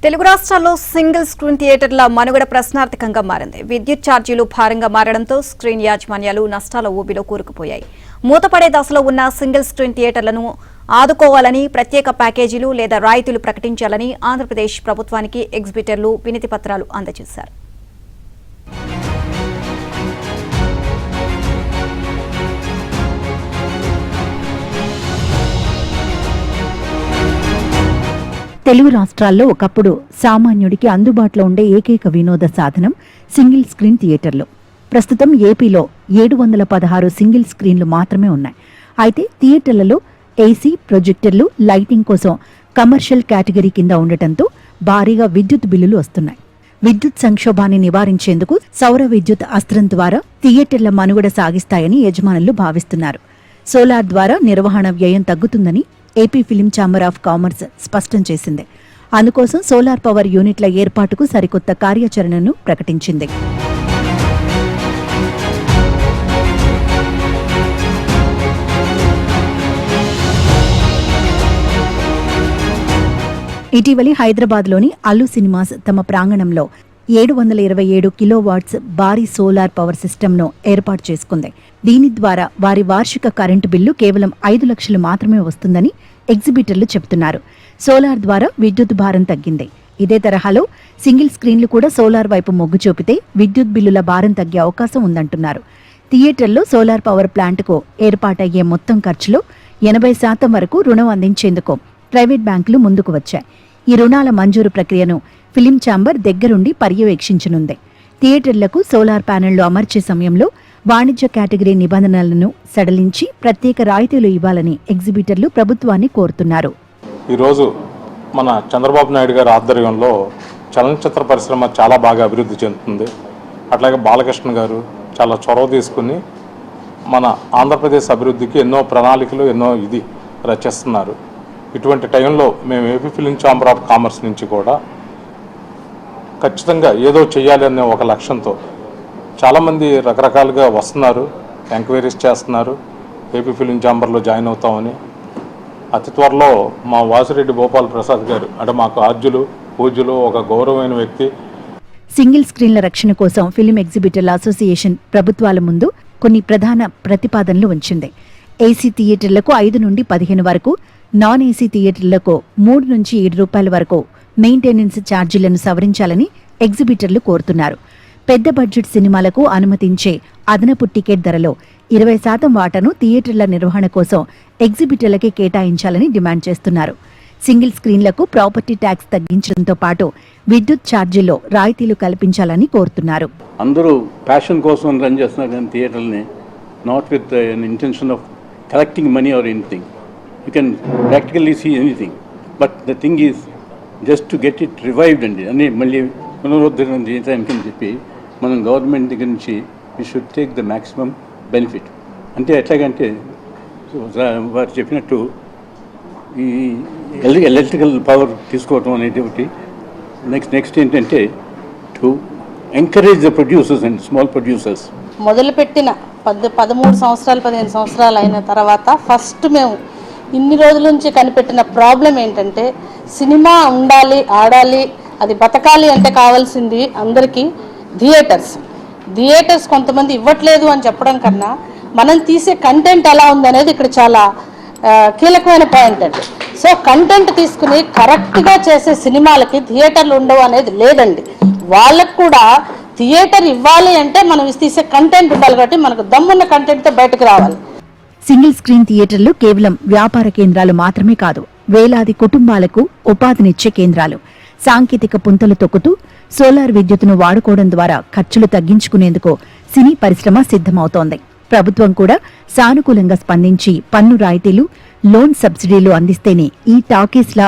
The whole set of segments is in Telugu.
తెలుగు రాష్ట్రాల్లో సింగిల్ స్క్రీన్ థియేటర్ల మనుగడ ప్రశ్నార్థకంగా మారింది. విద్యుత్ ఛార్జీలు భారంగా మారడంతో స్క్రీన్ యాజమాన్యాలు నష్టాల ఊబిలో కూరుకుపోయాయి. మూతపడే దశలో ఉన్న సింగిల్ స్క్రీన్ థియేటర్లను ఆదుకోవాలని ప్రత్యేక ప్యాకేజీలు లేదా రాయితీలు ప్రకటించాలని ఆంధ్రప్రదేశ్ ప్రభుత్వానికి ఎగ్జిబిటర్లు వినతి పత్రాలు అందజేశారు. తెలుగు రాష్ట్రాల్లో ఒకప్పుడు సామాన్యుడికి అందుబాటులో ఉండే ఏకైక వినోద సాధనం సింగిల్ స్క్రీన్ థియేటర్లు. ప్రస్తుతం ఏపీలో 716 సింగిల్ స్క్రీన్లు మాత్రమే ఉన్నాయి. అయితే థియేటర్లలో ఏసీ, ప్రొజెక్టర్లు, లైటింగ్ కోసం కమర్షియల్ కేటగిరీ కింద ఉండటంతో భారీగా విద్యుత్ బిల్లులు వస్తున్నాయి. విద్యుత్ సంక్షోభాన్ని నివారించేందుకు సౌర విద్యుత్ అస్త్రం ద్వారా థియేటర్ల మనుగడ సాగిస్తాయని యజమానులు భావిస్తున్నారు. సోలార్ ద్వారా నిర్వహణ వ్యయం తగ్గుతుందని AP film chamber of commerce స్పష్టం చేసింది. అందుకోసం సోలార్ పవర్ యూనిట్ల ఏర్పాటుకు సరికొత్త కార్యాచరణను ప్రకటించింది. ఇటీవలి హైదరాబాద్లోని అల్లు సినిమాస్ తమ ప్రాంగణంలో 727 కిలోవాట్స్ భారీ సోలార్ పవర్ సిస్టమ్ను ఏర్పాటు చేసుకుంది. దీని ద్వారా వారి వార్షిక కరెంటు బిల్లు కేవలం 5 లక్షలు మాత్రమే వస్తుందని ఎగ్జిబిటర్లు చెబుతున్నారు. సోలార్ ద్వారా విద్యుత్ భారం తగ్గింది. ఇదే తరహాలో సింగిల్ స్క్రీన్లు కూడా సోలార్ వైపు మొగ్గు చూపితే విద్యుత్ బిల్లుల భారం తగ్గే అవకాశం ఉందంటున్నారు. థియేటర్లో సోలార్ పవర్ ప్లాంట్కు ఏర్పాటయ్యే మొత్తం ఖర్చులో 80% వరకు రుణం అందించేందుకు ప్రైవేట్ బ్యాంకులు ముందుకు వచ్చాయి. ఈ రుణాల మంజూరు ప్రక్రియను ఫిలిం ఛాంబర్ దగ్గరుండి పర్యవేక్షించనుంది. థియేటర్లకు సోలార్ ప్యానెళ్లు అమర్చే సమయంలో వాణిజ్య కేటగిరీ నిబంధనలను సడలించి ప్రత్యేక రాయితీలు ఇవ్వాలని ఎగ్జిబిటర్లు ప్రభుత్వాన్ని కోరుతున్నారు. ఈరోజు మన చంద్రబాబు నాయుడు గారి ఆధ్వర్యంలో చలనచిత్ర పరిశ్రమ చాలా బాగా అభివృద్ధి చెందుతుంది. అట్లాగే బాలకృష్ణ గారు చాలా చొరవ తీసుకుని మన ఆంధ్రప్రదేశ్ అభివృద్ధికి ఎన్నో ప్రణాళికలు రచిస్తున్నారు. ఇటువంటి టైంలో మేము AP film chamber of commerce నుంచి కూడా ఖచ్చితంగా ఏదో చేయాలి అనే ఒక లక్ష్యంతో చాలామంది రకరకాలుగా వస్తున్నారు, ఎంక్వైరీస్ చేస్తున్నారు. ఏపీ ఫిలిం ఛాంబర్లో జాయిన్ అవుతామని అతి త్వరలో మా వాసిరెడ్డి భూపాల్ ప్రసాద్ గారు అంటే మాకు ఆర్జులు పూజ్యులు, ఒక గౌరవమైన వ్యక్తి. సింగిల్ స్క్రీన్ల రక్షణ కోసం ఫిలిం ఎగ్జిబిటర్ల అసోసియేషన్ ప్రభుత్వాల ముందు కొన్ని ప్రధాన ప్రతిపాదనలు ఉంచింది. ఏసీ థియేటర్లకు 5 నుండి 15 వరకు, నాన్ ఏసీ థియేటర్లకు 3 నుంచి 7 రూపాయల వరకు మెయింటెనెన్స్ ఛార్జీలను సవరించాలని ఎగ్జిబిటర్లు కోరుతున్నారు. పెద్ద బడ్జెట్ సినిమాలకు అనుమతించే అదనపు టికెట్ ధరలో 20% వాటాను థియేటర్ల నిర్వహణ కోసం ఎగ్జిబిటర్లకే కేటాయించాలని డిమాండ్ చేస్తున్నారు. సింగిల్ స్క్రీన్లకు ప్రాపర్టీ ట్యాక్స్ తగ్గించడంతో పాటు విద్యుత్ ఛార్జీల్లో రాయితీలు కల్పించాలని కోరుతున్నారు. అందరూ ప్యాషన్ కోసం రన్ చేస్తున్నారు కానీ థియేటర్ని not with intention of collecting money or anything. You can practically see anything, but the thing is just to get it revived అండి అని మళ్ళీ పునరుద్ధరణ చేయడానికి అని చెప్పి మనం గవర్నమెంట్ దగ్గర నుంచి we should take the maximum benefit. అంటే ఎట్లాగంటే వారు చెప్పినట్టు ఈ ఎలక్ట్రికల్ పవర్ తీసుకోవటం అనేది ఒకటి. నెక్స్ట్ ఏంటంటే to encourage the producers and small producers. మొదలుపెట్టిన 13 సంవత్సరాలు 15 సంవత్సరాలు అయిన తర్వాత ఫస్ట్ మేము ఇన్ని రోజుల నుంచి కనిపెట్టిన ప్రాబ్లం ఏంటంటే సినిమా ఉండాలి, ఆడాలి, అది బతకాలి అంటే కావాల్సింది అందరికీ థియేటర్స్ కొంతమంది ఇవ్వట్లేదు అని చెప్పడం కన్నా మనం తీసే కంటెంట్ ఎలా ఉందనేది ఇక్కడ చాలా కీలకమైన పాయింట్ అండి. సో కంటెంట్ తీసుకుని కరెక్ట్గా చేసే సినిమాలకి థియేటర్లు ఉండవు అనేది లేదండి. వాళ్ళకు కూడా థియేటర్ ఇవ్వాలి అంటే మనం తీసే కంటెంట్ ఉండాలి. కాబట్టి మనకు దమ్మున్న కంటెంట్తో బయటకు రావాలి. సింగిల్ స్క్రీన్ థియేటర్లు కేవలం వ్యాపార కేంద్రాలు మాత్రమే కాదు, వేలాది కుటుంబాలకు ఉపాధినిచ్చే కేంద్రాలు. సాంకేతిక పుంతలు తొక్కుతూ సోలార్ విద్యుత్తును వాడుకోవడం ద్వారా ఖర్చులు తగ్గించుకునేందుకు సినీ పరిశ్రమ సిద్ధమవుతోంది. ప్రభుత్వం కూడా సానుకూలంగా స్పందించి పన్ను రాయితీలు, లోన్ సబ్సిడీలు అందిస్తేనే ఈ టాకీస్ల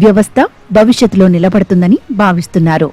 వ్యవస్థ భవిష్యత్తులో నిలబడుతుందని భావిస్తున్నారు.